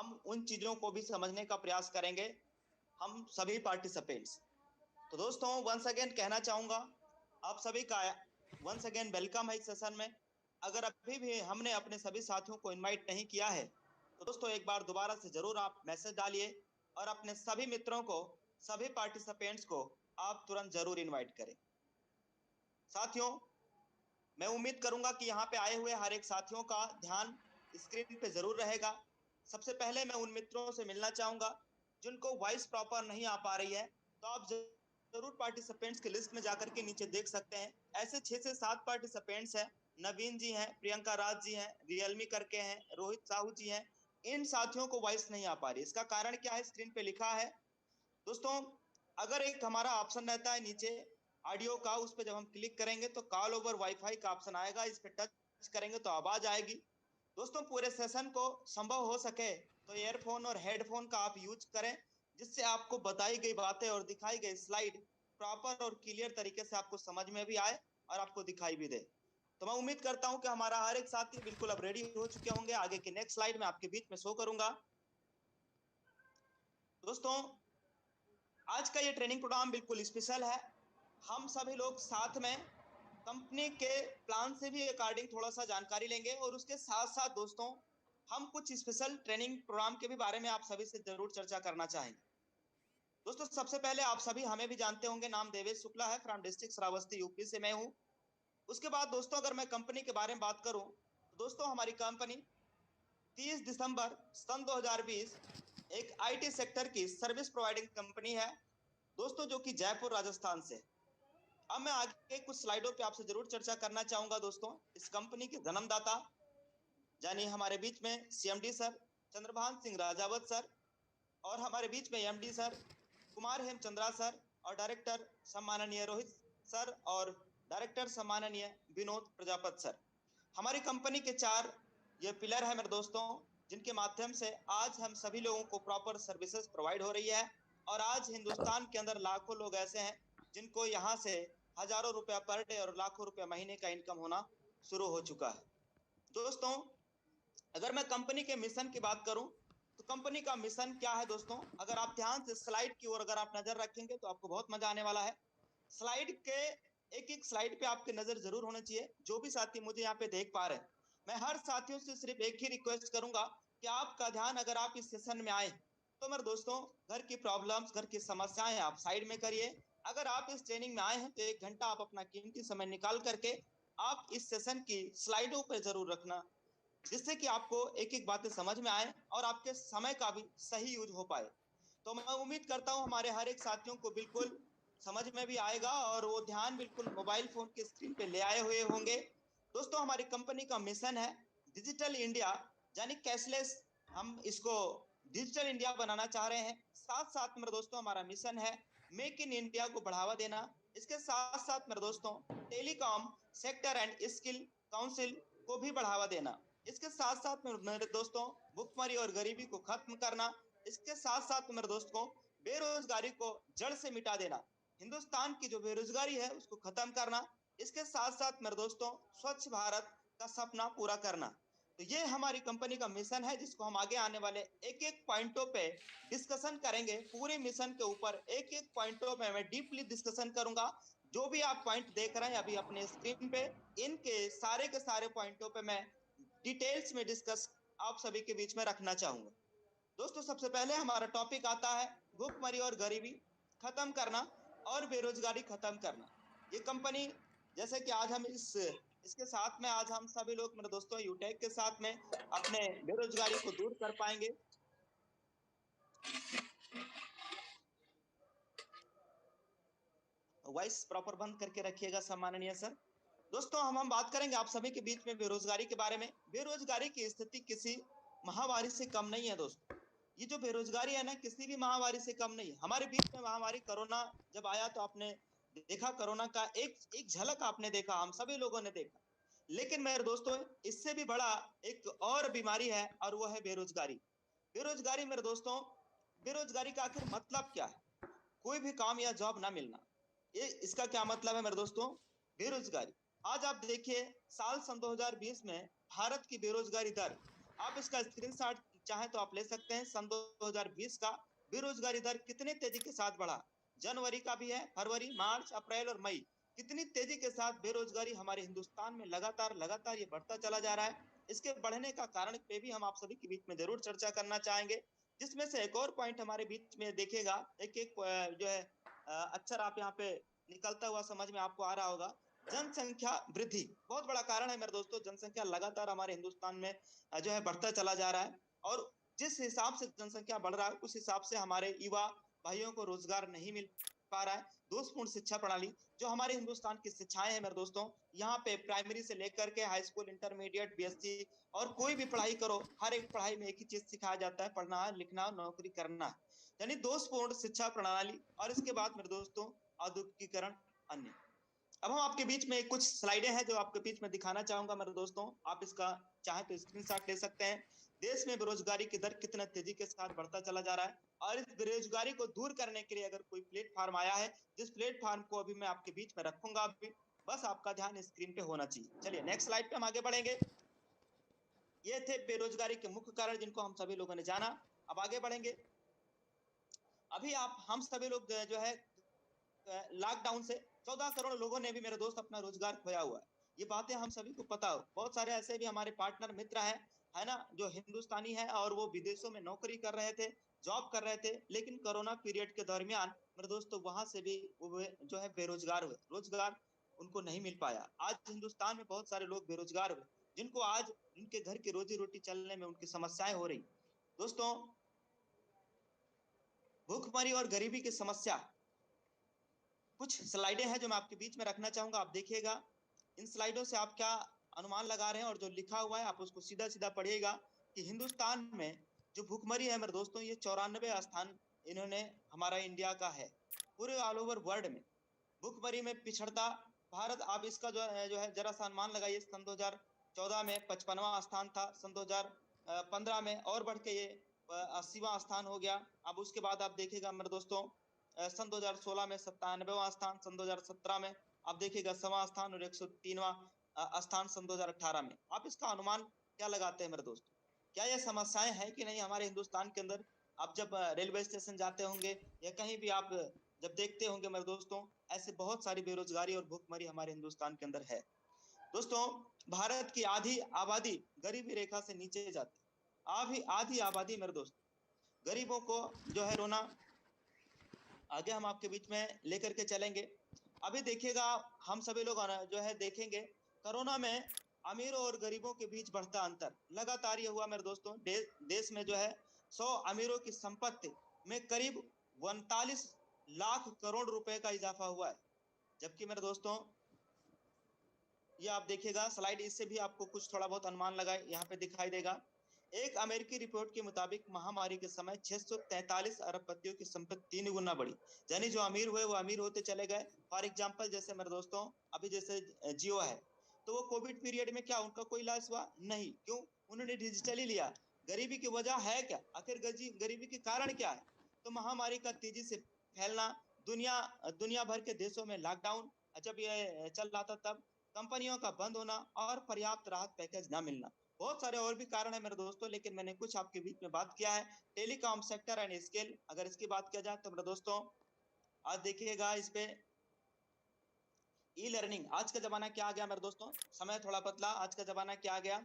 हम उन चीजों को भी समझने का प्रयास करेंगे, हम सभी पार्टिसिपेंट्स। तो दोस्तों वंस अगेन कहना चाहूंगा आप सभी का वंस अगेन वेलकम है इस सेशन में। अगर अभी भी हमने अपने सभी साथियों को इनवाइट नहीं किया है तो दोस्तों एक बार दोबारा से जरूर आप मैसेज डालिए और अपने सभी मित्रों को, सभी पार्टिसिपेंट्स को आप तुरंत जरूर इनवाइट करें। साथियों, मैं उम्मीद करूंगा कि यहाँ पे आए हुए हर एक साथियों का ध्यान स्क्रीन पे जरूर रहेगा। सबसे पहले मैं उन मित्रों से मिलना चाहूंगा जिनको वॉइस प्रॉपर नहीं आ पा रही है, तो आप जरूर पार्टिसिपेंट्स की लिस्ट में जाकर के नीचे देख सकते हैं। ऐसे 6 से 7 पार्टिसिपेंट्स हैं। नवीन जी हैं, प्रियंका राज जी हैं, रियलमी करके हैं, रोहित साहू जी हैं। इन साथियों को वॉइस नहीं आ पा रही, इसका कारण क्या है स्क्रीन पे लिखा है दोस्तों। अगर एक हमारा ऑप्शन रहता है नीचे ऑडियो का, उस पर जब हम क्लिक करेंगे तो कॉल ओवर वाईफाई का ऑप्शन आएगा, इस पर टच करेंगे तो आवाज आएगी। दोस्तों पूरे सेशन को संभव हो सके तो ईयरफोन और हेडफोन का आप यूज करें, जिससे आपको बताई गई बातें और दिखाई गई स्लाइड प्रॉपर और क्लियर तरीके से आपको समझ में भी आए और आपको दिखाई भी दे। तो मैं उम्मीद करता हूं कि हमारा हर एक साथी बिल्कुल अब रेडी हो चुके होंगे। आगे की नेक्स्ट स्लाइड में आपके बीच में शो करूंगा। दोस्तों आज का ये ट्रेनिंग प्रोग्राम बिल्कुल स्पेशल है। हम सभी लोग साथ में कंपनी के प्लान से भी अकॉर्डिंग थोड़ा सा जानकारी लेंगे और उसके साथ साथ दोस्तों हम कुछ स्पेशल ट्रेनिंग प्रोग्राम के भी बारे में आप सभी से जरूर चर्चा करना चाहेंगे। दोस्तों सबसे पहले आप सभी हमें भी जानते होंगे, नाम देवेश शुक्ला है, फ्रॉम डिस्ट्रिक्ट श्रावस्ती यूपी से मैं हूं। उसके बाद दोस्तों अगर मैं कंपनी के बारे में बात करूं तो दोस्तों हमारी कंपनी 30 दिसंबर सन 2020 एक आईटी सेक्टर की सर्विस प्रोवाइडिंग कंपनी है दोस्तों, जो कि जयपुर राजस्थान से। अब मैं आगे कुछ स्लाइडों पे आपसे जरूर चर्चा करना चाहूंगा दोस्तों। इस कंपनी के जन्मदाता यानी हमारे बीच में CMD sir Chandrabhan Singh Rajawat sir, और हमारे बीच में MD sir Kumar Hemchandra sir, और डायरेक्टर सम्माननीय रोहित सर, और डायरेक्टर सम्माननीय विनोद प्रजापत सर। हमारी कंपनी के 4 ये पिलर है मेरे दोस्तों, जिनके माध्यम से आज हम सभी लोगों को प्रॉपर सर्विसेज प्रोवाइड हो रही है। और आज हिंदुस्तान के अंदर लाखों लोग ऐसे हैं जिनको यहाँ से हजारों रुपया पर डे और लाखों रुपया महीने का इनकम होना शुरू हो चुका है। दोस्तों अगर मैं कंपनी के मिशन की बात करूं तो कंपनी का मिशन क्या है दोस्तों, अगर आप ध्यान से स्लाइड की ओर अगर आप नजर रखेंगे तो आपको बहुत मजा आने वाला है। स्लाइड के एक एक स्लाइड पे आपकी नजर जरूर होनी चाहिए। जो भी साथी मुझे यहाँ पे देख पा रहे हैं, मैं हर साथियों से सिर्फ एक ही रिक्वेस्ट करूंगा कि आपका ध्यान अगर आप इस सेशन में आए तो मेरे दोस्तों घर की प्रॉब्लम्स, घर की समस्याएं आप साइड में करिए। अगर आप इस ट्रेनिंग में आए हैं तो 1 घंटा आप अपना कीमती समय निकाल करके आप इस सेशन की स्लाइडों पर जरूर रखना, जिससे कि आपको एक एक बातें समझ में आए और आपके समय का भी सही यूज हो पाए। तो मैं उम्मीद करता हूं हमारे हर एक साथियों को बिल्कुल समझ में भी आएगा और वो ध्यान बिल्कुल मोबाइल फोन के स्क्रीन पे ले आए हुए होंगे। दोस्तों हमारी कंपनी का मिशन है डिजिटल इंडिया, यानी कैशलेस। हम इसको डिजिटल इंडिया बनाना चाह रहे हैं। साथ साथ मेरे दोस्तों हमारा मिशन है मेक इन इंडिया को बढ़ावा देना। इसके साथ साथ मेरे दोस्तों telecom sector and skill council को भी बढ़ावा देना। इसके साथ साथ मेरे दोस्तों भुखमरी और गरीबी को खत्म करना। इसके साथ साथ मेरे दोस्तों बेरोजगारी को जड़ से मिटा देना, हिंदुस्तान की जो बेरोजगारी है उसको खत्म करना। इसके साथ साथ मेरे दोस्तों स्वच्छ भारत का सपना पूरा करना। तो ये हमारी कंपनी का मिशन है, जिसको हम आगे आने वाले एक एक पॉइंटों पे डिस्कशन करेंगे। पूरे मिशन के ऊपर एक एक पॉइंटों पे मैं डीपली डिस्कशन करूंगा। जो भी आप पॉइंट देख रहे हैं अभी अपने स्क्रीन पे, इनके सारे के सारे पॉइंटों पे मैं डिटेल्स में डिस्कस आप सभी के बीच में रखना चाहूंगा। दोस्तों सबसे पहले हमारा टॉपिक आता है भूखमरी और गरीबी खत्म करना और बेरोजगारी खत्म करना। ये कंपनी, जैसे कि आज हम इसके साथ में आज हम सभी लोग मेरे दोस्तों यूटेक के साथ में अपने बेरोजगारी को दूर कर पाएंगे। वॉइस प्रॉपर बंद करके रखिएगा सम्माननीय सर। दोस्तों हम बात करेंगे आप सभी के बीच में बेरोजगारी के बारे में। बेरोजगारी की स्थिति किसी महामारी से कम नहीं है दोस्तों। ये जो बेरोजगारी है ना, किसी भी महामारी से कम नहीं है। हमारे बीच में महामारी कोरोना जब आया तो आपने देखा, कोरोना का एक एक झलक आपने देखा, हम सभी लोगों ने देखा। लेकिन मेरे दोस्तों इससे भी बड़ा एक और बीमारी है और वो है बेरोजगारी। बेरोजगारी मेरे दोस्तों, बेरोजगारी का आखिर मतलब क्या है? कोई भी काम या जॉब ना मिलना, ये इसका क्या मतलब है मेरे दोस्तों? बेरोजगारी। आज आप देखिए साल सन 2020 में भारत की बेरोजगारी दर आप इसका स्क्रीनशॉट चाहे तो आप ले सकते हैं। सन 2020 का बेरोजगारी दर कितने तेजी के साथ बढ़ा, जनवरी का भी है, फरवरी, मार्च, अप्रैल और मई, कितनी तेजी के साथ बेरोजगारी हमारे हिंदुस्तान में लगातार लगातार ये बढ़ता चला जा रहा है। इसके बढ़ने का कारण पे भी हम आप सभी के बीच में जरूर चर्चा करना चाहेंगे, जिसमें से एक और पॉइंट हमारे बीच में देखिएगा, एक एक जो है अक्षर आप यहाँ पे निकलता हुआ समझ में आपको आ रहा होगा। जनसंख्या वृद्धि बहुत बड़ा कारण है मेरे दोस्तों। जनसंख्या लगातार हमारे हिंदुस्तान में जो है बढ़ता चला जा रहा है, और जिस हिसाब से जनसंख्या बढ़ रहा है उस हिसाब से हमारे युवा भाइयों को रोजगार नहीं मिल पा रहा है। दोषपूर्ण शिक्षा प्रणाली, जो हमारे हिंदुस्तान की शिक्षाएं हैं मेरे दोस्तों, यहाँ पे प्राइमरी से लेकर के हाई स्कूल, इंटरमीडिएट, बीएससी और कोई भी पढ़ाई करो, हर एक पढ़ाई में एक ही चीज सिखाया जाता है, पढ़ना है, लिखना है, नौकरी करना है, यानी दोषपूर्ण शिक्षा प्रणाली। और इसके बाद मेरे दोस्तों औद्योगिकीकरण अन्य। अब हम आपके बीच में कुछ स्लाइडें हैं जो आपके बीच में दिखाना चाहूंगा मेरे दोस्तों, आप इसका चाहे तो स्क्रीनशॉट ले सकते हैं। देश में बेरोजगारी की दर कितना तेजी के साथ बढ़ता चला जा रहा है, और इस बेरोजगारी को दूर करने के लिए अगर कोई प्लेटफॉर्म आया है, जिस प्लेटफॉर्म को अभी मैं आपके बीच में रखूंगा, अभी बस आपका ध्यान स्क्रीन पे होना चाहिए। चलिए नेक्स्ट स्लाइड पे हम आगे बढ़ेंगे। ये थे बेरोजगारी के मुख्य कारण जिनको हम सभी लोगों ने जाना। अब आगे बढ़ेंगे। अभी आप हम सभी लोग जो है लॉकडाउन से 14 करोड़ लोगों ने भी मेरे दोस्त अपना रोजगार खोया हुआ है। ये बातें हम सभी को पता हो। बहुत सारे ऐसे भी हमारे पार्टनर मित्र हैं, है ना, जो हिंदुस्तानी है और वो विदेशों में नौकरी कर रहे थे, जॉब कर रहे थे, लेकिन कोरोना पीरियड के दरमियान मेरे दोस्तों वहां से भी वो जो है बेरोजगार हुए, रोजगार उनको नहीं मिल पाया। आज हिंदुस्तान में बहुत सारे लोग बेरोजगार हुए, जिनको आज उनके घर की रोजी रोटी चलने में उनकी समस्याएं हो रही। दोस्तों भूखमरी और गरीबी की समस्या, कुछ स्लाइडें हैं जो मैं आपके बीच में रखना चाहूंगा, आप देखिएगा। इन स्लाइडों से आप क्या अनुमान लगा रहे हैं और जो लिखा हुआ है आप उसको सीधा सीधा पढ़िएगा कि हिंदुस्तान में जो भूखमरी है मेरे दोस्तों, ये 94 स्थान इन्होंने हमारा इंडिया का है पूरे ऑल ओवर वर्ल्ड में। भूखमरी में पिछड़ता भारत, आप इसका जो है जरा सा अनुमान लगाइए। सन 2014 में 55वां स्थान था, सन 2015 में और बढ़ के ये 80वां स्थान हो गया। अब उसके बाद आप देखिएगा मेरे दोस्तों सन 2016 में 97वां स्थान, सन 2017 में आप देखिएगा 100वां स्थान, और 103वां स्थान सन 2018 में। आप इसका अनुमान क्या लगाते हैं मेरे दोस्तों? क्या ये समस्याएं हैं कि नहीं हमारे हिंदुस्तान के अंदर? आप जब रेलवे स्टेशन जाते होंगे या कहीं भी आप जब देखते होंगे मेरे दोस्तों, ऐसे बहुत सारी बेरोजगारी और भूखमरी हमारे हिंदुस्तान के अंदर है। दोस्तों भारत की आधी आबादी गरीबी रेखा से नीचे जाती है। आधी आधी आबादी मेरे दोस्त, गरीबों को जो है रोना आगे हम आपके बीच में लेकर के चलेंगे। अभी देखिएगा, हम सभी लोग जो है देखेंगे कोरोना में अमीरों और गरीबों के बीच बढ़ता अंतर लगातार ये हुआ मेरे दोस्तों। देश में जो है 100 अमीरों की संपत्ति में करीब 39 लाख करोड़ रुपए का इजाफा हुआ है। जबकि मेरे दोस्तों ये आप देखिएगा स्लाइड, इससे भी आपको कुछ थोड़ा बहुत अनुमान लगाए यहाँ पे दिखाई देगा। एक अमेरिकी रिपोर्ट के मुताबिक महामारी के समय 643 अरबपतियों की संपत्ति 3 गुना बढ़ी, यानी जो अमीर हुए वो अमीर होते चले गए। फॉर एग्जांपल जैसे मेरे दोस्तों अभी जैसे जियो है, तो वो कोविड पीरियड में क्या उनका कोई इलाज हुआ? नहीं। क्यों? उन्होंने डिजिटली लिया। गरीबी की वजह है क्या? आखिर गरीबी के कारण क्या है? तो महामारी का तेजी से फैलना, दुनिया दुनिया भर के देशों में लॉकडाउन जब ये चल रहा था तब, कंपनियों का बंद होना और पर्याप्त राहत पैकेज न मिलना, बहुत सारे और भी कारण है मेरे दोस्तों, लेकिन मैंने कुछ आपके बीच में बात किया है। टेलीकॉम सेक्टर एंड स्केल, अगर इसकी बात किया जाए तो मेरे दोस्तों आज देखिएगा इस पे ई लर्निंग, आज का जमाना क्या आ गया मेरे दोस्तों, समय थोड़ा बदला, आज का जमाना क्या आ गया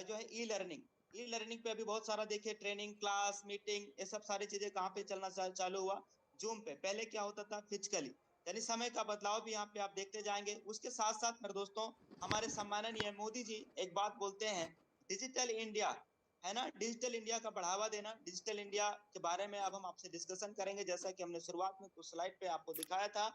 जो है ई लर्निंग। ई लर्निंग पे अभी बहुत सारा देखिए ट्रेनिंग, क्लास, मीटिंग, ये सब सारी चीजें कहाँ पे चलना चालू हुआ? जूम पे। पहले क्या होता था? फिजिकली। यानी समय का बदलाव भी यहाँ पे आप देखते जाएंगे। उसके साथ साथ मेरे दोस्तों हमारे सम्माननीय मोदी जी एक बात बोलते हैं, डिजिटल इंडिया, है ना, डिजिटल इंडिया का बढ़ावा देना। डिजिटल इंडिया के बारे में अब हम आपसे डिस्कशन करेंगे, जैसा कि हमने शुरुआत में कुछ स्लाइड पे आपको दिखाया था,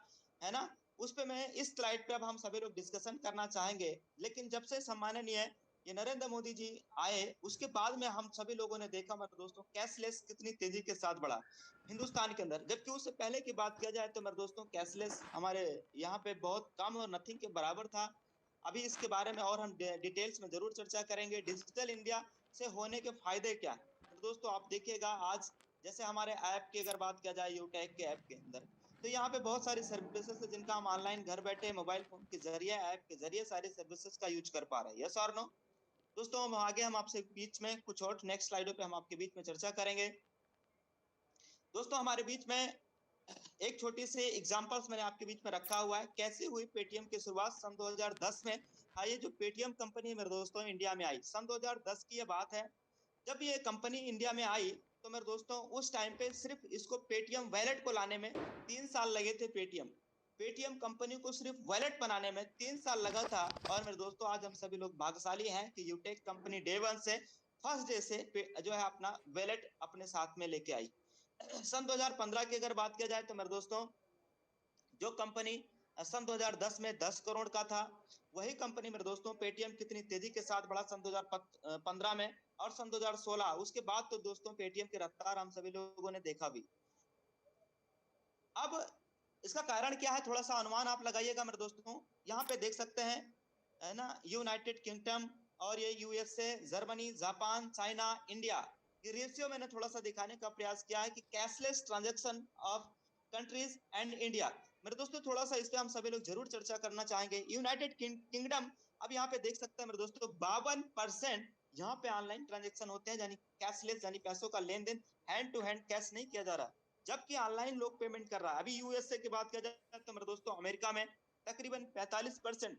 है ना। उस पे मैं इस स्लाइड पे अब हम सभी लोग डिस्कशन करना चाहेंगे। लेकिन जब से सम्माननीय ये नरेंद्र मोदी जी आए उसके बाद में हम सभी लोगों ने देखा मेरे दोस्तों कैशलेस कितनी तेजी के साथ बढ़ा हिंदुस्तान के अंदर। जबकि उससे पहले की बात किया जाए तो मेरे दोस्तों कैशलेस हमारे यहाँ पे बहुत कम और नथिंग के बराबर था। अभी इसके बारे में और हम डिटेल्स में जरूर चर्चा करेंगे। डिजिटल इंडिया से होने के फायदे क्या है मेरे दोस्तों, आप देखिएगा आज जैसे हमारे ऐप की अगर बात किया जाए, यूटेक के ऐप के अंदर, तो यहाँ पे बहुत सारी सर्विसेज है जिनका हम ऑनलाइन घर बैठे मोबाइल फोन के जरिए, ऐप के जरिए सारी सर्विसेज का यूज कर पा रहे हैं। यस और नो? दोस्तों हम आगे हम आपसे बीच में कुछ और नेक्स्ट स्लाइडों पे हम आपके बीच में चर्चा करेंगे। दोस्तों हमारे बीच में एक छोटी सी एग्जांपल्स मैंने आपके बीच में रखा हुआ है, कैसे हुई पेटीएम की शुरुआत सन 2010 में। हाँ, ये जो पेटीएम कंपनी मेरे दोस्तों इंडिया में आई सन 2010 की ये बात है। जब ये कंपनी इंडिया में आई तो मेरे दोस्तों उस टाइम पे सिर्फ इसको पेटीएम वैलेट को लाने में 3 साल लगे थे। पेटीएम पेटीएम कंपनी को सिर्फ वैलेट बनाने में 3 साल लगा था। और मेरे दोस्तों आज हम सभी लोग भाग्यशाली हैं कि यूटेक कंपनी डे वन से फर्स्ट डे से जो है अपना वैलेट अपने साथ में लेके आई। सन 2015 की अगर बात किया जाए तो मेरे दोस्तों जो कंपनी सन 2010 में 10 करोड़ का था, वही कंपनी मेरे दोस्तों पेटीएम कितनी तेजी के साथ बढ़ा सन 2015 में और सन 2016 उसके बाद तो दोस्तों पेटीएम की रफ्तार हम सभी लोगों ने देखा भी। अब इसका कारण क्या है, थोड़ा सा अनुमान आप लगाइएगा मेरे दोस्तों। यहाँ पे देख सकते हैं है ना, यूनाइटेड किंगडम और ये USA, Germany, Japan, China, India ये रेशियो मैंने थोड़ा सा दिखाने का प्रयास किया है कि cashless transaction of countries and India. मेरे दोस्तों थोड़ा सा इस पे हम सभी लोग जरूर चर्चा करना चाहेंगे। यूनाइटेड किंगडम, अब यहाँ पे देख सकते हैं मेरे दोस्तों 52% यहाँ पे ऑनलाइन ट्रांजेक्शन होते हैं, यानी कैशलेस, यानी पैसों का लेन देन हैंड टू हैंड कैश नहीं किया जा रहा, जबकि ऑनलाइन लोग पेमेंट कर रहा है। अभी यूएसए की बात किया जाए तो मेरे दोस्तों अमेरिका में तकरीबन 45%,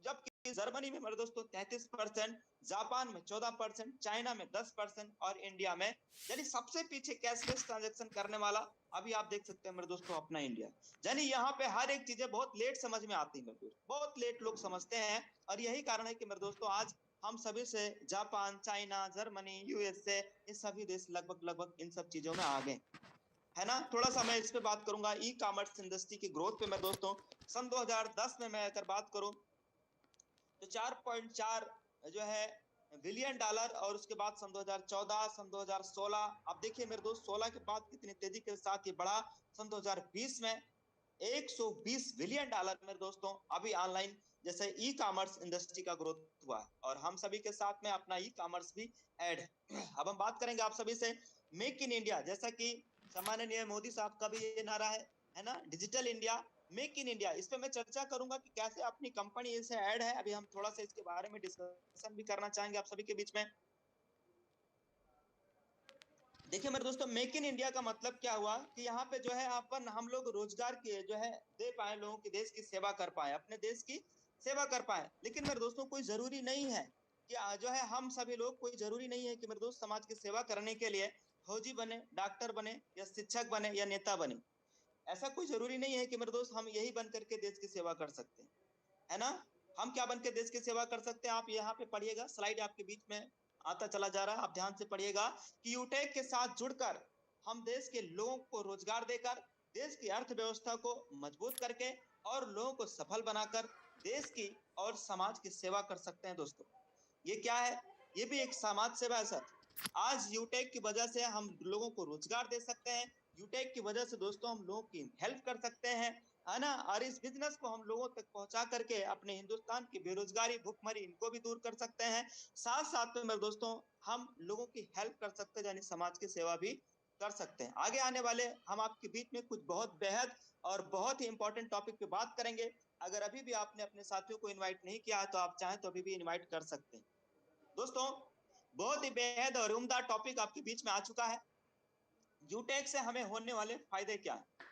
जबकि जर्मनी में मेरे दोस्तों 33%, जापान में 14%, चाइना में 10% और इंडिया में, यानी सबसे पीछे कैशलेस ट्रांजैक्शन करने वाला अभी आप देख सकते हैं मेरे दोस्तों अपना इंडिया। यानी यहाँ पे हर एक चीजें बहुत लेट समझ में आती है मेरे दोस्त, बहुत लेट लोग समझते हैं। और यही कारण है कि मेरे दोस्तों आज हम सभी से जापान, चाइना, जर्मनी, यूएसए ये सभी देश लगभग लगभग इन सब चीजों में आ गए, है ना। थोड़ा सा मैं इस पे बात करूंगा ई कॉमर्स इंडस्ट्री की ग्रोथ पे मेरे दोस्तों। सन 2010 में मैं अगर बात करूं तो 4.4 जो है बिलियन डॉलर, और उसके बाद सन 2014, सन 2016, अब देखिए मेरे दोस्त 16 के बाद कितनी तेजी के साथ ये बढ़ा। सन 2020 में 120 बिलियन डॉलर मेरे दोस्तों अभी ऑनलाइन जैसे ई कॉमर्स इंडस्ट्री का ग्रोथ हुआ है, और हम सभी के साथ में अपना ई कॉमर्स भी ऐड है। अब हम बात करेंगे आप सभी से मेक इन इंडिया, जैसा कि सम्माननीय मोदी साहब का भी ये नारा है ना, digital India, make in India. इस पे मैं चर्चा करूंगा कि कैसे अपनी कंपनी इसे ऐड है। अभी हम थोड़ा सा इसके बारे में डिस्कशन भी करना चाहेंगे आप सभी के बीच में। देखिए मेरे दोस्तों मेक इन इंडिया का मतलब क्या हुआ कि यहाँ पे जो है अपन हम लोग रोजगार के जो है दे पाए, लोगों की देश की सेवा कर पाए, अपने देश की सेवा कर पाए। लेकिन मेरे दोस्तों कोई जरूरी नहीं है कि जो है हम सभी लोग, कोई जरूरी नहीं है कि मेरे दोस्त समाज की सेवा करने के लिए फौजी बने, डॉक्टर बने या शिक्षक बने या नेता बने। ऐसा कोई जरूरी नहीं है कि मेरे दोस्त हम यही बन करके देश की सेवा कर सकते हैं, है ना। हम क्या बन के देश की सेवा कर सकते हैं, आप यहाँ पे पढ़िएगा, स्लाइड आपके बीच में आता चला जा रहा है, आप ध्यान से पढ़िएगा कि यूटेक के साथ जुड़कर हम देश के लोगों को रोजगार देकर, देश की अर्थव्यवस्था को मजबूत करके और लोगों को सफल बनाकर देश की और समाज की सेवा कर सकते हैं। दोस्तों ये क्या है, ये भी एक समाज सेवा है सर। आज यूटेक की वजह से हम लोगों को रोजगार दे सकते हैं, यूटेक की वजह से दोस्तों हम लोगों की हेल्प कर सकते हैं, है ना। और इस बिजनेस को हम लोगों तक पहुंचा करके अपने हिंदुस्तान की बेरोजगारी, भुखमरी इनको भी दूर कर सकते हैं। साथ साथ में मेरे दोस्तों हम लोगों की हेल्प कर सकते हैं, यानी समाज की सेवा भी कर सकते हैं। आगे आने वाले हम आपके बीच में कुछ बहुत बेहद और बहुत ही इंपॉर्टेंट टॉपिक पे बात करेंगे। अगर अभी भी आपने अपने साथियों को इन्वाइट नहीं किया है तो आप चाहें तो अभी भी इन्वाइट कर सकते हैं। दोस्तों बहुत ही बेहद और उम्दा टॉपिक आपके बीच में आ चुका है, यूटेक से हमें होने वाले फायदे क्या है।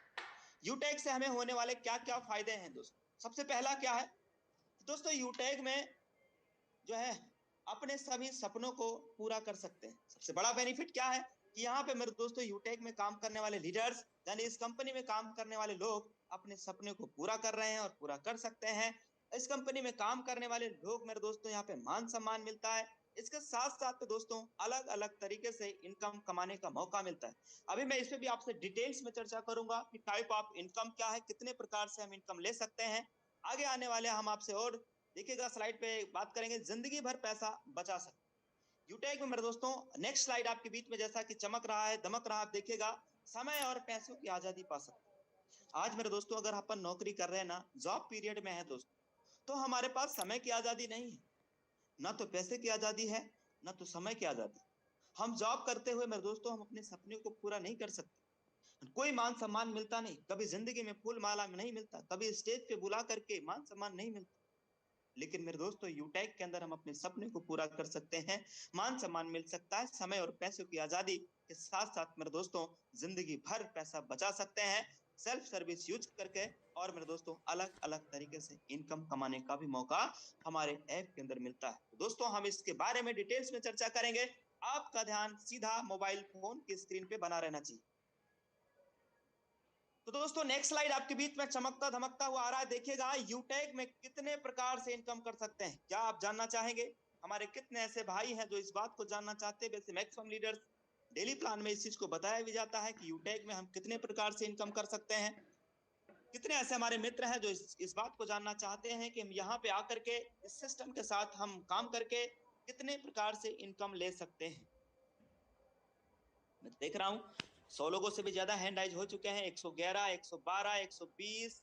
यूटेक से हमें होने वाले क्या क्या फायदे हैं दोस्तों। सबसे पहला क्या है दोस्तों, यूटेक में जो है अपने सभी सपनों को पूरा कर सकते हैं। सबसे बड़ा बेनिफिट क्या है कि यहाँ पे मेरे दोस्तों यूटेक में काम करने वाले लीडर्स, यानी इस कंपनी में काम करने वाले लोग अपने सपने को पूरा कर रहे हैं और पूरा कर सकते हैं। इस कंपनी में काम करने वाले लोग मेरे दोस्तों यहाँ पे मान सम्मान मिलता है। इसके साथ साथ दोस्तों अलग अलग तरीके से इनकम कमाने का मौका मिलता है। अभी मैं इस पे भी आपसे डिटेल्स में चर्चा करूंगा कि टाइप ऑफ इनकम क्या है, कितने प्रकार से हम इनकम ले सकते हैं। आगे आने वाले हम आपसे और देखिएगा स्लाइड पे बात करेंगे, जिंदगी भर पैसा बचा सकते यूटेक में मेरे दोस्तों। नेक्स्ट स्लाइड आपके बीच में जैसा कि चमक रहा है, दमक रहा है, आप देखिएगा समय और पैसों की आजादी पा सकते हैं। आज मेरे दोस्तों अगर अपन नौकरी कर रहे हैं ना, जॉब पीरियड में है दोस्तों, तो हमारे पास समय की आजादी नहीं है, ना तो पैसे की आजादी है, ना तो समय की आजादी। हम जॉब करते हुए मेरे दोस्तों हम अपने सपने को पूरा नहीं कर सकते। कोई मान सम्मान मिलता नहीं, कभी जिंदगी में फूल माला में नहीं मिलता, कभी स्टेज पे बुला करके मान सम्मान नहीं मिलता। लेकिन मेरे दोस्तों यूटेक के अंदर हम अपने सपने को पूरा कर सकते हैं, मान सम्मान मिल सकता है, समय और पैसों की आजादी के साथ साथ मेरे दोस्तों जिंदगी भर पैसा बचा सकते हैं सेल्फ सर्विस यूज करके। और मेरे दोस्तों अलग अलग तरीके से इनकम कमाने का भी मौका हमारे ऐप के अंदर मिलता है। तो दोस्तों हम इसके बारे में डिटेल्स में चर्चा करेंगे। आपका ध्यान सीधा मोबाइल फोन की स्क्रीन पे बना रहना चाहिए। तो दोस्तों नेक्स्ट स्लाइड आपके बीच में चमकता धमकता हुआ आ रहा है, देखिएगा यूटेक में कितने प्रकार से इनकम कर सकते हैं। क्या आप जानना चाहेंगे? हमारे कितने ऐसे भाई हैं जो इस बात को जानना चाहते हैं? वैसे मैक्सिमम लीडर्स डेली प्लान में इस चीज को बताया भी जाता है कि यूटेक में हम कितने प्रकार से इनकम कर सकते हैं। कितने ऐसे हमारे मित्र हैं जो इस बात को जानना चाहते हैं कि हम यहाँ पे आकर के इस सिस्टम के साथ हम काम करके कितने प्रकार से इनकम ले सकते हैं। मैं देख रहा हूँ 100 लोगों से भी ज्यादा हैंड राइज हो चुके हैं, 111, 112, 120,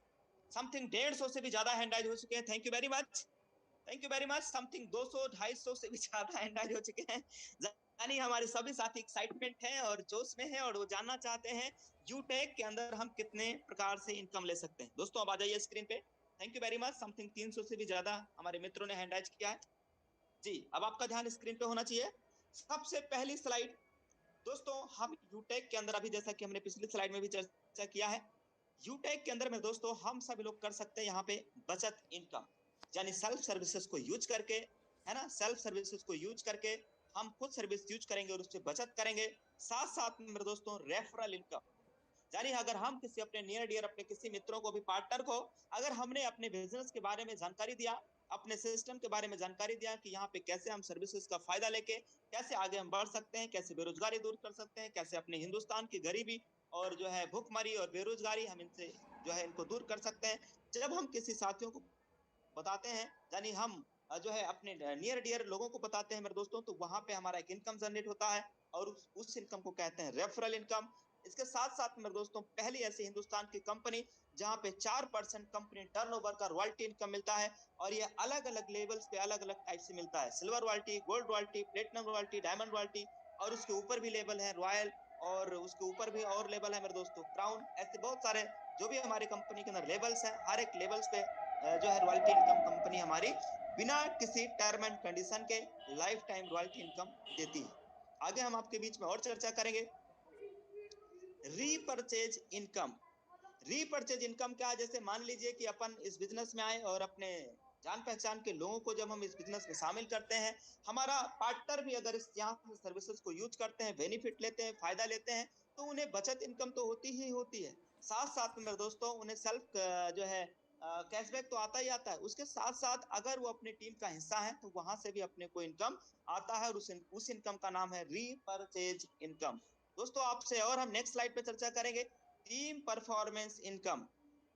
समथिंग 150 से भी ज्यादा हैंड राइज हो चुके हैं। Thank you very much, thank you very much. Something 200, 250 से भी ज्यादा हैंड राइज हो चुके हैं। यानी हमारे सभी साथी एक्साइटमेंट हैं और जोश में हैं और वो जानना चाहते हैं यूटेक के अंदर हम कितने प्रकार से इनकम ले सकते हैं। दोस्तों अब आ जाइए स्क्रीन पे। Thank you very much. Something 300 से भी ज्यादा हमारे मित्रों ने हैंड राइज किया है जी। अब आपका ध्यान स्क्रीन पे होना चाहिए। सबसे पहली स्लाइड दोस्तों, हम यूटेक के अंदर अभी जैसा कि हमने पिछली स्लाइड में भी चर्चा किया है, यूटेक के अंदर में दोस्तों हम सभी लोग कर सकते हैं यहाँ पे बचत इनकम, यानी सेल्फ सर्विसेज को यूज करके, है ना, सेल्फ सर्विसेज को यूज करके हम खुद सर्विस यूज करेंगे और उससे बचत करेंगे। साथ साथ में मेरे दोस्तों रेफरल इनकम, यानी अगर हम किसी अपने नियर डियर अपने किसी मित्रों को भी पार्टनर को अगर हमने अपने बिजनेस के बारे में जानकारी दिया, अपने सिस्टम के बारे में जानकारी दिया कि यहाँ पे कैसे हम सर्विसेज का फायदा लेके कैसे आगे हम बढ़ सकते हैं, कैसे बेरोजगारी दूर कर सकते हैं, कैसे अपने हिंदुस्तान की गरीबी और जो है भूखमरी और बेरोजगारी हम इनसे जो है इनको दूर कर सकते हैं। जब हम किसी साथियों को बताते हैं, यानी हम जो है अपने नियर डियर लोगों को बताते हैं मेरे दोस्तों, तो वहां पे हमारा एक इनकम जनरेट होता है और उस इनकम को कहते हैं रेफरल इनकम। इसके साथ साथ मेरे दोस्तों पहली ऐसी हिंदुस्तान की कंपनी जहां पे 4% कंपनी टर्नओवर का रॉयल्टी इनकम मिलता है और ये अलग अलग लेवल्स पे अलग अलग टाइप से मिलता है, silver royalty, gold royalty, platinum royalty, diamond royalty और उसके ऊपर भी लेवल है रॉयल और उसके ऊपर भी और लेवल है मेरे दोस्तों क्राउन। ऐसे बहुत सारे जो भी हमारी कंपनी के अंदर लेवल्स हैं, हर एक लेवल्स पे जो है रॉयल्टी इनकम कंपनी हमारी बिना किसी टर्म एंड कंडीशन के लाइफ टाइम रॉयल्टी इनकम देती है। आगे हम आपके बीच में और चर्चा करेंगे रीपरचेज इनकम। रीपरचेज इनकम क्या है? जैसे मान लीजिए कि अपन इस बिजनेस में आए और अपने जान पहचान के लोगों को जब हम इस बिजनेस में शामिल करते हैं, हमारा पार्टनर भी अगर इस यहाँ सर्विसेज को यूज करते हैं, बेनिफिट लेते हैं, फायदा लेते हैं, तो उन्हें बचत इनकम तो होती ही होती है। साथ साथ में मेरे दोस्तों उन्हें सेल्फ जो है कैशबैक तो आता ही आता है। उसके साथ साथ अगर वो अपनी टीम का हिस्सा है तो वहां से भी अपने को इनकम आता है और उस इनकम का नाम है रीपरचेज इनकम। दोस्तों आपसे और हम नेक्स्ट स्लाइड पे चर्चा करेंगे टीम परफॉर्मेंस इनकम।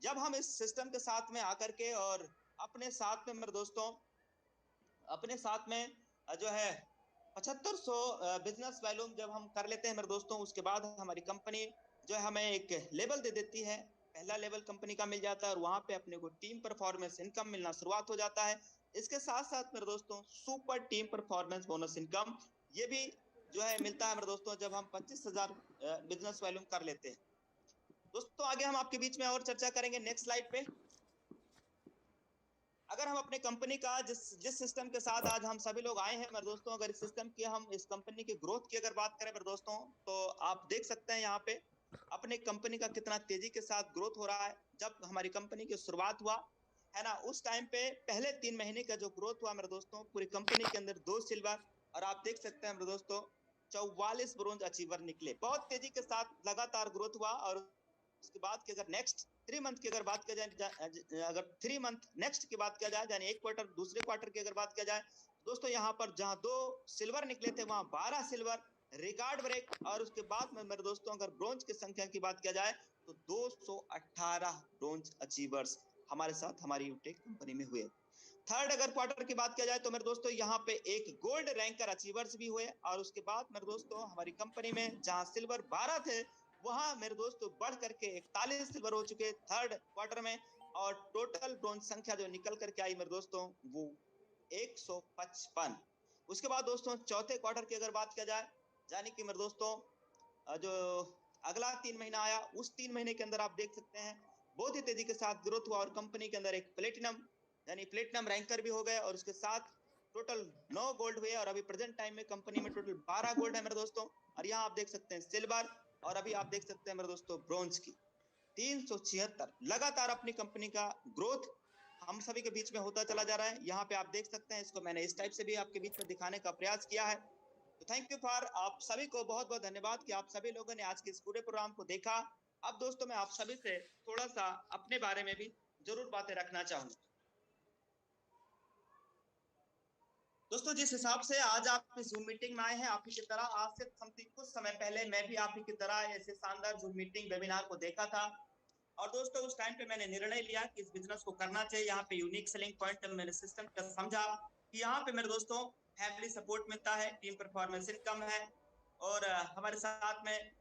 जब हम इस सिस्टम के साथ में आकर के और अपने साथ में मेरे दोस्तों अपने साथ में जो है 7500 बिजनेस वॉल्यूम जब हम कर लेते हैं मेरे दोस्तों, उसके बाद हमारी कंपनी जो है हमें एक लेवल दे देती है, पहला लेवल कंपनी का मिल जाता है और वहां पे अपने को टीम परफॉर्मेंस इनकम मिलना शुरुआत हो जाता है। इसके साथ साथ मेरे दोस्तों super team performance bonus income ये भी जो है मिलता है मेरे दोस्तों जब हम 25,000 बिजनेस वॉल्यूम कर लेते हैं। दोस्तों आगे हम आपके बीच में और चर्चा करेंगे नेक्स्ट स्लाइड पे। अगर हम अपने कंपनी का जिस जिस सिस्टम के साथ आज हम सभी लोग आए हैं मेरे दोस्तों, अगर इस सिस्टम की हम इस कंपनी की ग्रोथ की अगर बात करें मेरे दोस्तों, तो आप देख सकते हैं यहाँ पे अपने कंपनी का कितना तेजी के साथ ग्रोथ हो रहा है। जब हमारी कंपनी की शुरुआत हुआ है ना, उस टाइम पे पहले 3 महीने का जो ग्रोथ हुआ मेरे दोस्तों, पूरी कंपनी के अंदर 2 सिल्वर और आप देख सकते हैं मेरे दोस्तों 44 ब्रोंज अचीवर निकले। बहुत तेजी के साथ लगातार ग्रोथ हुआ और उसके बाद की अगर नेक्स्ट 3 मंथ की अगर बात किया जाए, अगर 3 मंथ नेक्स्ट की बात किया जाए, यानी एक क्वार्टर दूसरे क्वार्टर की अगर बात किया जाए, दोस्तों यहाँ पर जहां 2 सिल्वर निकले थे वहां 12 सिल्वर रिकॉर्ड ब्रेक। और उसके बाद में मेरे दोस्तों अगर ब्रोंज की संख्या की बात किया जाए तो 218 ब्रोंज अचीवर्स हमारे साथ हमारी यूटेक कंपनी में हुए। थर्ड अगर क्वार्टर की बात किया जाए तो मेरे दोस्तों यहाँ पे एक गोल्ड रैंकर अचीवर्स भी हुए और उसके बाद मेरे दोस्तों हमारी कंपनी में जहां सिल्वर 12 थे वहां मेरे दोस्तों बढ़ करके 41 सिल्वर हो चुके थर्ड क्वार्टर में और टोटल ब्रोंज संख्या जो निकल करके आई मेरे दोस्तों वो 155। उसके बाद दोस्तों चौथे क्वार्टर की अगर बात किया जाए, यानी कि मेरे दोस्तों जो अगला 3 महीना आया, उस 3 महीने के अंदर आप देख सकते हैं बहुत ही तेजी के साथ ग्रोथ हुआ और कंपनी के अंदर एक प्लेटिनम यानी प्लेटिनम रैंकर भी हो गए, और उसके साथ टोटल 9 गोल्ड हुए, और अभी प्रेजेंट टाइम में कंपनी में टोटल 12 गोल्ड है मेरे दोस्तों। और यहाँ आप देख सकते हैं सिल्वर, और अभी आप देख सकते हैं मेरे दोस्तों ब्रोंज की 376। लगातार अपनी कंपनी का ग्रोथ हम सभी के बीच में होता चला जा रहा है। यहाँ पे आप देख सकते हैं, इसको मैंने इस टाइप से भी आपके बीच में दिखाने का प्रयास किया है। तो थैंक यू फॉर, आप सभी को बहुत बहुत धन्यवाद कि आप सभी लोगों ने आज के इस पूरे प्रोग्राम को देखा। अब दोस्तों मैं आप सभी से थोड़ा सा अपने बारे में भी जरूर बातें रखना चाहूंगा। दोस्तों जिस हिसाब से आज आप इस जूम मीटिंग में आए हैं, आप ही की तरह आज से समथिंग कुछ समय पहले मैं भी आप ही की तरह ऐसे शानदार जूम मीटिंग वेबिनार को देखा था। और दोस्तों उस टाइम पे मैंने निर्णय लिया कि इस बिजनेस को करना चाहिए। यहाँ पे यूनिक सेलिंग पॉइंट मैंने सिस्टम का समझा कि यहाँ पे मेरे दोस्तों फैमिली सपोर्ट मिलता है, टीम परफॉर्मेंस इनकम है, और हमारे साथ में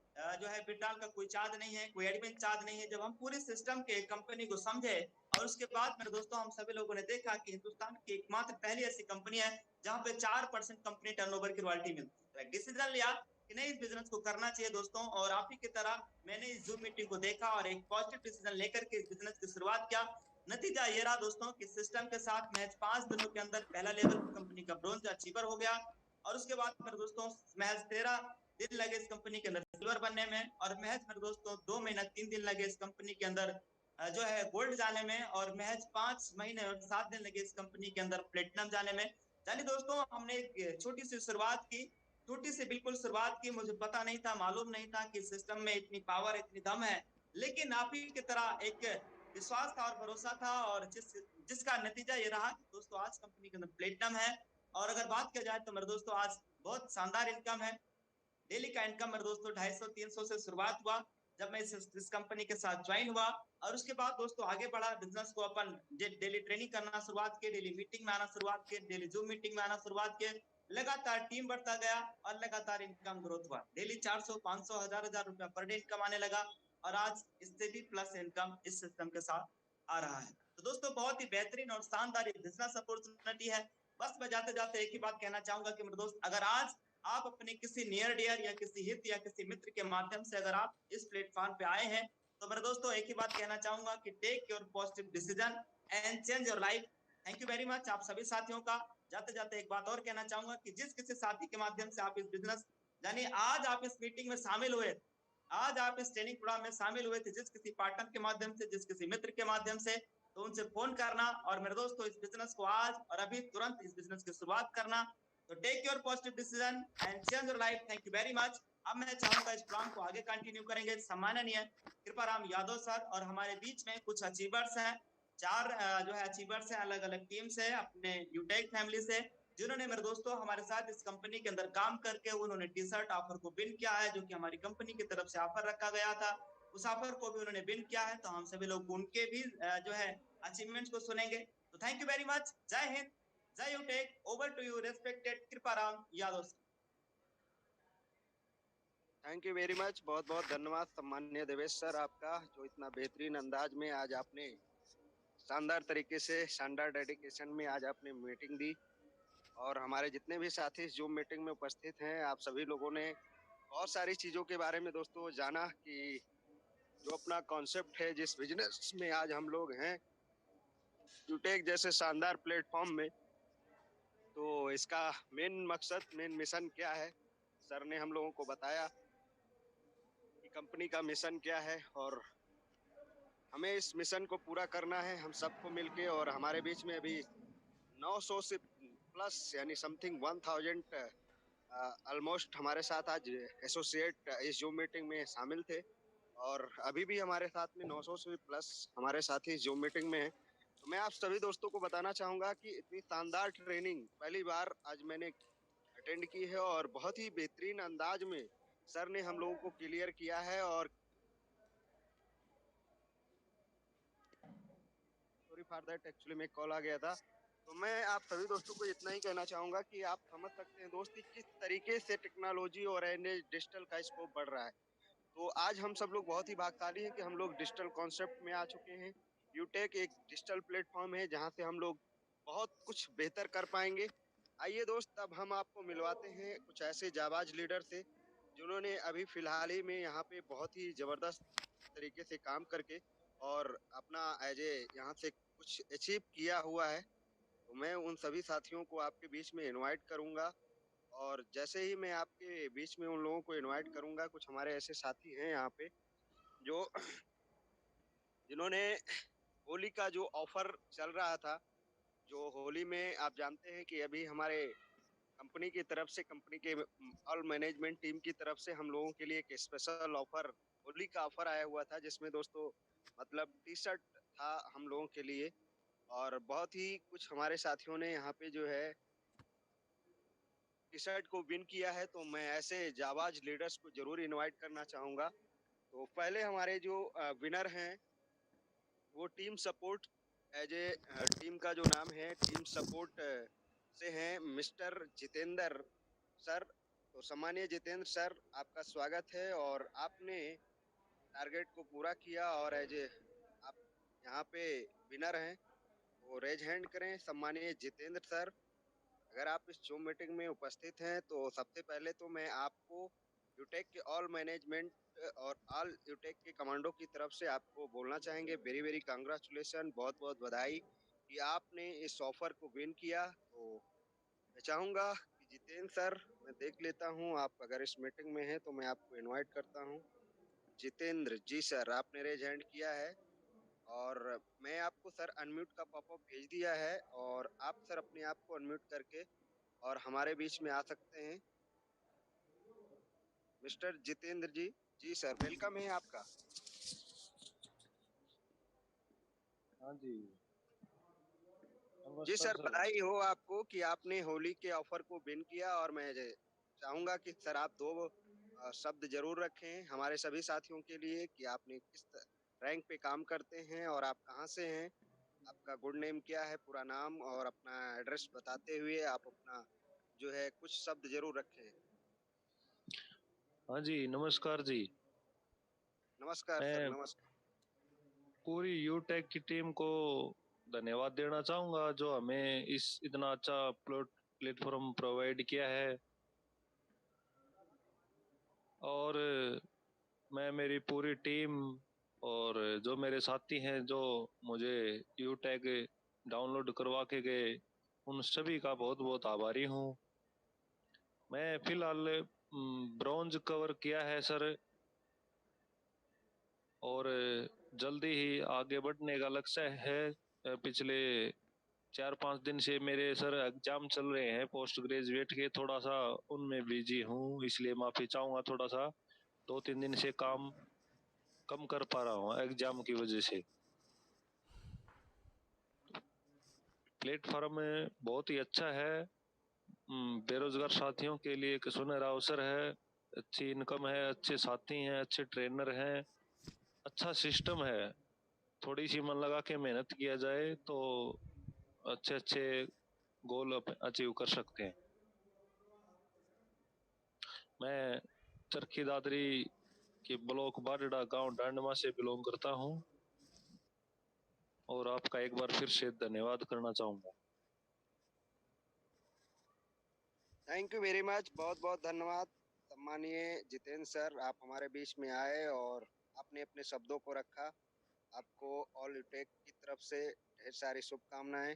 जो है विड्रॉल का कोई चार्ज नहीं है, कोई एडमिन चार्ज नहीं है। जब हम पूरे सिस्टम के कंपनी को समझे, और उसके बाद मेरे दोस्तों हम सभी लोगों ने देखा कि हिंदुस्तान की एकमात्र पहली ऐसी कंपनी है जहां पे 4% कंपनी टर्नओवर की रॉयल्टी मिलती है। तो एक डिसीजन लिया कि नहीं, इस बिजनेस को करना चाहिए दोस्तों। और आप ही की तरह मैंने इस जूम मीटिंग को देखा और एक पॉजिटिव डिसीजन लेकर के इस बिजनेस की शुरुआत किया। नतीजा ये रहा दोस्तों कि सिस्टम के साथ महज 5 दिनों के अंदर पहला लेवल कंपनी का ब्रोंज अचीवर हो गया, और उसके बाद मेरे दोस्तों महज 13 दिन लगे इस कंपनी के अंदर सिल्वर बनने में, और महज मेरे दोस्तों 2 महीना 3 दिन लगे इस कंपनी के अंदर जो है गोल्ड जाने में, और महज 5 महीने और 7 दिन लगे इस कंपनी के अंदर प्लेटिनम जाने में। यानी दोस्तों हमने एक छोटी सी शुरुआत की, छोटी सी बिल्कुल शुरुआत की। मुझे पता नहीं था, मालूम नहीं था कि सिस्टम में इतनी पावर, इतनी दम है, लेकिन आप ही की तरह एक विश्वास था और भरोसा था, और जिसका नतीजा ये रहा कि दोस्तों आज कंपनी के अंदर प्लेटिनम है। और अगर बात किया जाए तो मेरे दोस्तों आज बहुत शानदार इनकम है। डेली का इनकम मेरे दोस्तों 250-300 से शुरुआत हुआ जब मैं इस कंपनी के साथ ज्वाइन हुआ, और उसके बाद दोस्तों आगे बढ़ा बिजनेस को। अपन डेली ट्रेनिंग करना शुरुआत किए, डेली मीटिंग में आना शुरुआत किए, डेली जूम मीटिंग में आना शुरुआत किए। लगातार टीम बढ़ता गया और लगातार इनकम ग्रोथ हुआ। डेली 400, 500, हजार रुपया पर डे इनकम आने लगा, और आज इससे भी प्लस इनकम इस सिस्टम के साथ आ रहा है। तो दोस्तों बहुत ही बेहतरीन और शानदार बिजनेस अपॉर्चुनिटी है। बस मैं जाते जाते एक ही बात कहना चाहूंगा कि मेरे दोस्त, अगर आज आप अपने किसी नियर डियर या किसी हित या किसी मित्र के माध्यम से अगर आप इस प्लेटफॉर्म पे आए हैं, तो मेरे दोस्तों एक ही बात कहना चाहूंगा कि take your positive decision and change your life. Thank you very much आप सभी साथियों का। जाते जाते एक बात और कहना चाहूंगा कि जिस किसी साथी के माध्यम से आप इस बिजनेस, यानी आज आप इस मीटिंग में शामिल हुए, आज आप इस ट्रेनिंग प्रोग्राम में शामिल हुए थे, जिस किसी पार्टनर के माध्यम से, जिस किसी मित्र के माध्यम से, तो उनसे फोन करना, और मेरे दोस्तों इस बिजनेस को आज और अभी तुरंत इस बिजनेस की शुरुआत करना। तो take your positive decision and change your life. Thank you very much. अब मैं चाहूंगा इस प्रोग्राम को आगे कंटिन्यू करेंगे सम्माननीय कृपाराम यादव सर, और हमारे बीच में कुछ अचीवर्स हैं, 4 जो है अचीवर्स हैं, अलग अलग टीम से, अपने यूटेक फैमिली से, जिन्होंने मेरे दोस्तों हमारे साथ इस कंपनी के अंदर काम करके उन्होंने टी शर्ट ऑफर को विन किया है, जो कि हमारी कंपनी की तरफ से ऑफर रखा गया था। उस ऑफर को भी उन्होंने विन किया है। तो हम सभी लोग उनके भी जो है अचीवमेंट्स को सुनेंगे। तो थैंक यू वेरी मच। जय हिंद, जय यूटेक। Over to you respected Kriparam Yadav sir. Thank you very much, बहुत बहुत धन्यवाद सम्माननीय देवेश सर आपका, जो इतना बेहतरीन अंदाज में आज आपने शानदार तरीके से, शानदार डेडिकेशन में आज आपने मीटिंग दी। और हमारे जितने भी साथी जूम मीटिंग में उपस्थित हैं, आप सभी लोगों ने बहुत सारी चीज़ों के बारे में दोस्तों जाना कि जो अपना कॉन्सेप्ट है, जिस बिजनेस में आज हम लोग हैं यूटेक जैसे शानदार प्लेटफॉर्म में, तो इसका मेन मकसद, मेन मिशन क्या है, सर ने हम लोगों को बताया कि कंपनी का मिशन क्या है, और हमें इस मिशन को पूरा करना है हम सबको मिलके। और हमारे बीच में अभी 900 से प्लस यानी समथिंग 1000 ऑलमोस्ट हमारे साथ आज एसोसिएट इस जूम मीटिंग में शामिल थे, और अभी भी हमारे साथ में 900 से प्लस हमारे साथी जूम मीटिंग में हैं। तो मैं आप सभी दोस्तों को बताना चाहूँगा कि इतनी शानदार ट्रेनिंग पहली बार आज मैंने अटेंड की है, और बहुत ही बेहतरीन अंदाज में सर ने हम लोगों को क्लियर किया है। और सॉरी फॉर दैट, एक्चुअली में कॉल आ गया था। तो मैं आप सभी दोस्तों को इतना ही कहना चाहूँगा कि आप समझ सकते हैं दोस्त कि किस तरीके से टेक्नोलॉजी और डिजिटल का स्कोप बढ़ रहा है। तो आज हम सब लोग बहुत ही भाग्यशाली हैं कि हम लोग डिजिटल कॉन्सेप्ट में आ चुके हैं। यूटेक एक डिजिटल प्लेटफॉर्म है जहाँ से हम लोग बहुत कुछ बेहतर कर पाएंगे। आइए दोस्त, अब हम आपको मिलवाते हैं कुछ ऐसे जाबाज लीडर से जिन्होंने अभी फिलहाल ही में यहाँ पे बहुत ही जबरदस्त तरीके से काम करके और अपना एज ए यहाँ से कुछ कुछ अचीव किया हुआ है, तो मैं उन सभी साथियों को आपके बीच में इनवाइट करूंगा। और जैसे ही मैं आपके बीच में उन लोगों को इनवाइट करूंगा, कुछ हमारे ऐसे साथी हैं यहाँ पे जो जिन्होंने होली का जो ऑफर चल रहा था, जो होली में आप जानते हैं कि अभी हमारे कंपनी की तरफ से, कंपनी के ऑल मैनेजमेंट टीम की तरफ से हम लोगों के लिए एक स्पेशल ऑफर, होली का ऑफर आया हुआ था, जिसमें दोस्तों मतलब टी शर्ट था हम लोगों के लिए। और बहुत ही कुछ हमारे साथियों ने यहाँ पे जो है टी शर्ट को विन किया है, तो मैं ऐसे जाबाज लीडर्स को जरूर इनवाइट करना चाहूंगा। तो पहले हमारे जो विनर हैं वो team support, as a team का जो नाम है टीम सपोर्ट से हैं मिस्टर जितेंद्र सर। तो सम्मानीय जितेंद्र सर, आपका स्वागत है और आपने टारगेट को पूरा किया और एज ए आप यहाँ पे विनर हैं। तो रेज हैंड करें सम्मानीय जितेंद्र सर, अगर आप इस जूम मीटिंग में उपस्थित हैं। तो सबसे पहले तो मैं आपको यूटेक के ऑल मैनेजमेंट और ऑल यूटेक के कमांडो की तरफ से आपको बोलना चाहेंगे वेरी वेरी कांग्रेचुलेसन, बहुत बहुत बधाई कि आपने इस ऑफर को विन किया। तो मैं चाहूँगा कि जितेंद्र सर, मैं देख लेता हूँ आप अगर इस मीटिंग में हैं तो मैं आपको इनवाइट करता हूँ। जितेंद्र जी सर, आपने रेज हैंड किया है और मैं आपको सर अनम्यूट का पॉपअप भेज दिया है, और आप सर अपने आप को अनम्यूट करके और हमारे बीच में आ सकते हैं। मिस्टर जितेंद्र जी, जी सर, वेलकम है आपका। हाँ जी, जी नमस्कार सर, सर। बधाई हो आपको कि आपने होली के ऑफर को विन किया। और मैं चाहूंगा कि सर आप दो शब्द जरूर रखें हमारे सभी साथियों के लिए कि आपने किस रैंक पे काम करते हैं और आप कहाँ से हैं, आपका गुड नेम क्या है, पूरा नाम और अपना एड्रेस बताते हुए आप अपना जो है कुछ शब्द जरूर रखें। हाँ जी, नमस्कार जी। नमस्कार सर, मैं नमस्कार। पूरी यूटेक की टीम को धन्यवाद देना चाहूँगा जो हमें इस इतना अच्छा प्लेटफॉर्म प्रोवाइड किया है। और मैं मेरी पूरी टीम और जो मेरे साथी हैं जो मुझे यूटेक डाउनलोड करवा के गए, उन सभी का बहुत बहुत आभारी हूँ। मैं फिलहाल ब्रॉन्ज कवर किया है सर, और जल्दी ही आगे बढ़ने का लक्ष्य है। पिछले 4-5 दिन से मेरे सर एग्जाम चल रहे हैं पोस्ट ग्रेजुएट के, थोड़ा सा उनमें बिजी हूँ, इसलिए माफी चाहूंगा। थोड़ा सा 2-3 दिन से काम कम कर पा रहा हूँ एग्जाम की वजह से। प्लेटफॉर्म बहुत ही अच्छा है, बेरोजगार साथियों के लिए एक सुनहरा अवसर है। अच्छी इनकम है, अच्छे साथी हैं, अच्छे ट्रेनर हैं, अच्छा सिस्टम है। थोड़ी सी मन लगा के मेहनत किया जाए तो अच्छे अच्छे गोल अचीव कर सकते हैं। मैं चरखी दादरी के ब्लॉक बाडड़ा गांव डांडमा से बिलोंग करता हूं, और आपका एक बार फिर से धन्यवाद करना चाहूंगा। थैंक यू वेरी मच, बहुत बहुत धन्यवाद सम्मानीय जितेंद्र सर, आप हमारे बीच में आए और आपने अपने शब्दों को रखा। आपको ऑल यूटेक की तरफ से ढेर सारी शुभकामनाएं।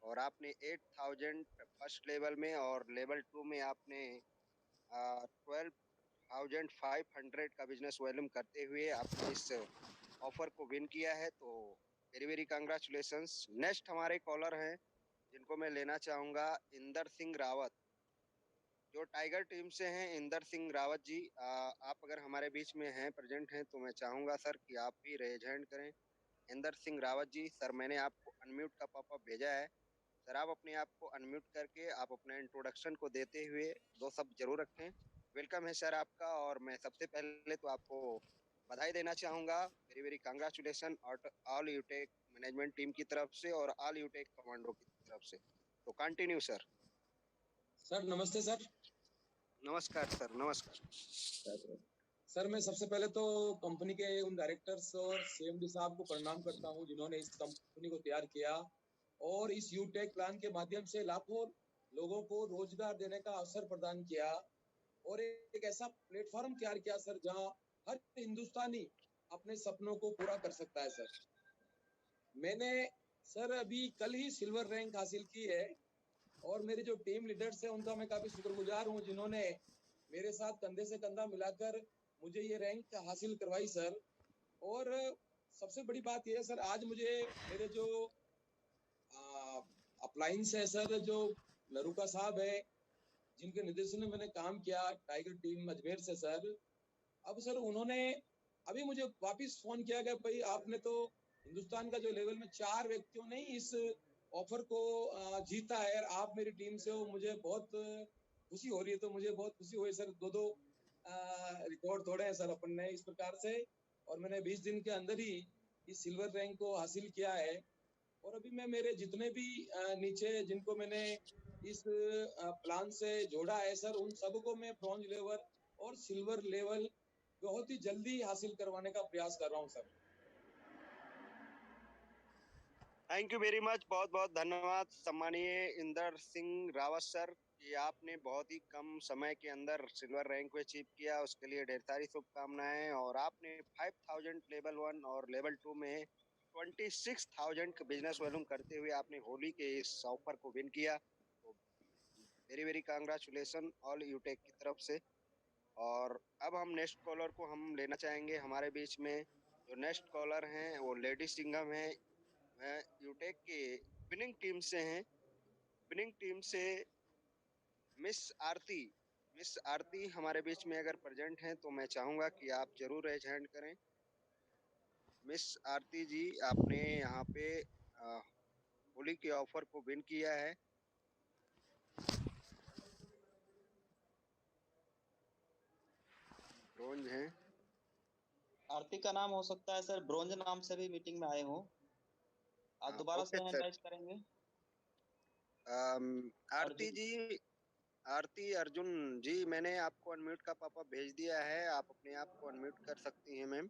और आपने 8000 फर्स्ट लेवल में और लेवल 2 में आपने 12,500 का बिजनेस वॉल्यूम करते हुए आपने इस ऑफर को विन किया है। तो वेरी वेरी कांग्रेचुलेशंस। नेक्स्ट हमारे कॉलर हैं जिनको मैं लेना चाहूँगा, इंदर सिंह रावत, जो टाइगर टीम से हैं। इंदर सिंह रावत जी, आप अगर हमारे बीच में हैं, प्रेजेंट हैं, तो मैं चाहूँगा सर कि आप भी रेज हैंड करें। इंदर सिंह रावत जी सर, मैंने आपको अनम्यूट का पॉपअप भेजा है। सर आप अपने आप को अनम्यूट करके आप अपने इंट्रोडक्शन को देते हुए दो शब्द जरूर रखें। वेलकम है सर आपका। और मैं सबसे पहले तो आपको बधाई देना चाहूँगा, very very congratulation all यूटेक management team की तरफ से और ऑल यूटेक कमांडो की तरफ से। तो कंटिन्यू सर। सर नमस्ते सर। नमस्कार सर, नमस्कार। सर मैं सबसे पहले तो कंपनी के उन डायरेक्टर्स और सीएमडी साहब को प्रणाम करता हूं जिन्होंने इस कंपनी को तैयार किया और इस यूटेक प्लान के माध्यम से लाखों लोगों को रोजगार देने का अवसर प्रदान किया और एक ऐसा प्लेटफॉर्म तैयार किया सर जहां हर हिंदुस्तानी अपने सपनों को पूरा कर सकता है। सर मैंने सर अभी कल ही सिल्वर रैंक हासिल की है और मेरे जो टीम लीडर्स हैं उनका मैं काफी शुक्रगुजार हूँ जिन्होंने मेरे साथ कंधे से कंधा मिलाकर मुझे ये रैंक हासिल करवाई सर। और सबसे बड़ी बात यह है सर, आज मुझे मेरे जो अप्लायंस है सर, जो नरूका साहब है जिनके निर्देशन में मैंने काम किया टाइगर टीम अजमेर से सर, अब सर उन्होंने अभी मुझे वापस फोन किया गया, भाई आपने तो हिंदुस्तान का जो लेवल में 4 व्यक्तियों ने इस ऑफर को जीता है और आप मेरी टीम से हो, मुझे बहुत खुशी हो रही है। तो मुझे बहुत खुशी हुई सर, दो रिकॉर्ड तोड़े हैं सर अपन ने इस प्रकार से, और मैंने 20 दिन के अंदर ही इस सिल्वर रैंक को हासिल किया है। और अभी मैं मेरे जितने भी नीचे जिनको मैंने इस प्लान से जोड़ा है सर, उन सबको मैं ब्रॉन्ज लेवल और सिल्वर लेवल बहुत ही जल्दी हासिल करवाने का प्रयास कर रहा हूं sir. Thank you very much, बहुत बहुत धन्यवाद सम्मानीय इंदर सिंह रावत सर कि आपने बहुत ही कम समय के अंदर सिल्वर रैंक को अचीव किया, उसके लिए ढेर सारी शुभकामनाएं। और आपने 5000 लेवल 1 और लेवल 2 में 26,000 का बिजनेस वॉल्यूम करते हुए आपने होली के इस ऑफर को विन किया। तो वेरी वेरी कांग्रेचुलेसन ऑल यूटेक की तरफ से। और अब हम नेक्स्ट कॉलर को हम लेना चाहेंगे हमारे बीच में। जो नेक्स्ट कॉलर हैं वो लेडी सिंघम है, यूटेक के विनिंग टीम से हैं। विनिंग टीम से मिस आरती, मिस आरती हमारे बीच में अगर प्रेजेंट हैं तो मैं चाहूंगा कि आप जरूर रेज हैंड करें। मिस आरती जी, आपने यहाँ पे होली के ऑफर को विन किया है। ब्रोंज हैं। आरती का नाम हो सकता है सर ब्रोंज नाम से भी मीटिंग में आए हो, आप दोबारा ओके से हैंड सर। राइज करेंगे। आरती अर्जुन। जी, आरती अर्जुन जी, मैंने आपको अनम्यूट का पॉपअप भेज दिया है, आप अपने आप को अनम्यूट कर सकती हैं मैम।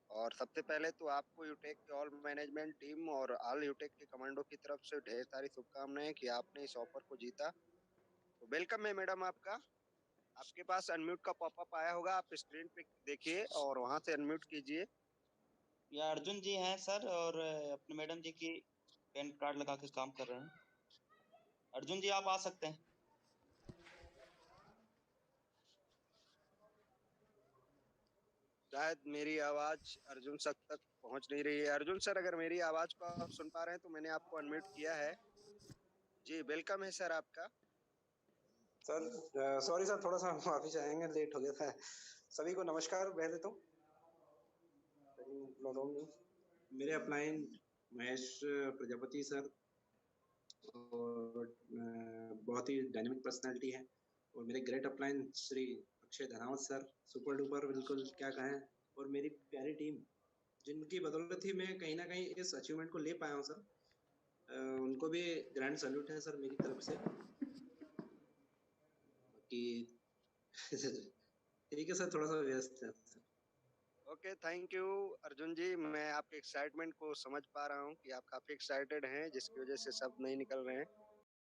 और सबसे पहले तो आपको यूटेक के ऑल मैनेजमेंट टीम और ऑल यूटेक के कमांडो की तरफ से ढेर सारी शुभकामनाएं कि आपने इस ऑफर को जीता। तो वेलकम है मैडम आपका। आपके पास अनम्यूट का पॉपअप आया होगा, आप स्क्रीन पे देखिए और वहां से अनम्यूट कीजिए। ये अर्जुन जी हैं सर, और अपने मैडम जी की पेन कार्ड लगा के काम कर रहे हैं। अर्जुन जी आप आ सकते हैं। शायद मेरी आवाज अर्जुन सर तक पहुंच नहीं रही है। अर्जुन सर, अगर मेरी आवाज को आप सुन पा रहे हैं तो मैंने आपको अनम्यूट किया है। जी वेलकम है सर आपका। सर सॉरी सर, थोड़ा सा माफी चाहेंगे, लेट हो गया था। सभी को नमस्कार कह देता हूँ। मेरे अपलाइन महेश प्रजापति सर, और बहुत ही डायनेमिक पर्सनालिटी है। और मेरे great upline Shri Akshay Dhanawat sir, super duper, बिल्कुल क्या कहें। और मेरी प्यारी टीम जिनकी बदौलत ही मैं कहीं ना कहीं इस अचीवमेंट को ले पाया हूँ सर, उनको भी ग्रैंड सैल्यूट है सर मेरी तरफ से। कि ठीक है सर, थोड़ा सा व्यस्त है। ओके, थैंक यू अर्जुन जी। मैं आपके एक्साइटमेंट को समझ पा रहा हूँ कि आप काफी एक्साइटेड हैं, जिसकी वजह से शब्द नहीं निकल रहे हैं।